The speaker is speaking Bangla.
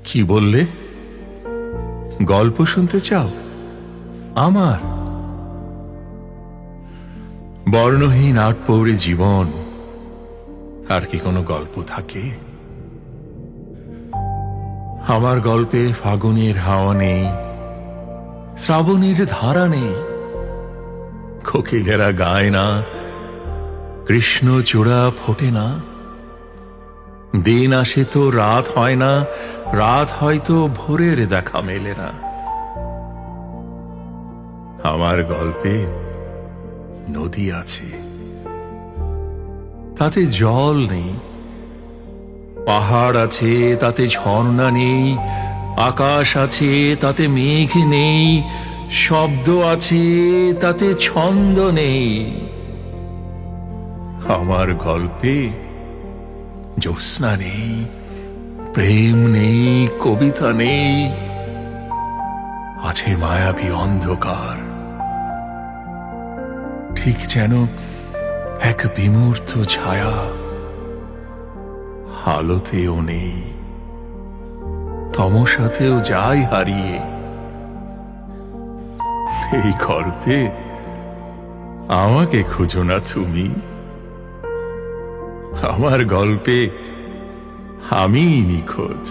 কি বললে? গল্প শুনতে চাও আমার? বর্ণহীন আটপৌরে জীবন, আর কি কোনো গল্প থাকে? আমার গল্পে ফাগুনের হাওয়া নেই, শ্রাবণের ধারা নেই, কোকিলেরা গায় না, কৃষ্ণচূড়া ফোটে না। দিন আসে তো রাত হয় না, রাত হয়তো ভোরের দেখা মেলে না। আমার গল্পে নদী আছে, তাতে জল নেই। পাহাড় আছে, তাতে ঝর্ণা নেই। আকাশ আছে, তাতে মেঘ নেই। শব্দ আছে, তাতে ছন্দ নেই। আমার গল্পে জ্যোৎস্না নেই, প্রেম নেই, কবিতা নেই। আছে মায়াবী অন্ধকার, ঠিক যেন এক বিমূর্ত ছায়া। আলোতেও নেই, তমসাতেও যাই হারিয়ে। এই গল্পে আমাকে খুঁজো না তুমি, আমার গল্পে আমিই নিখোঁজ।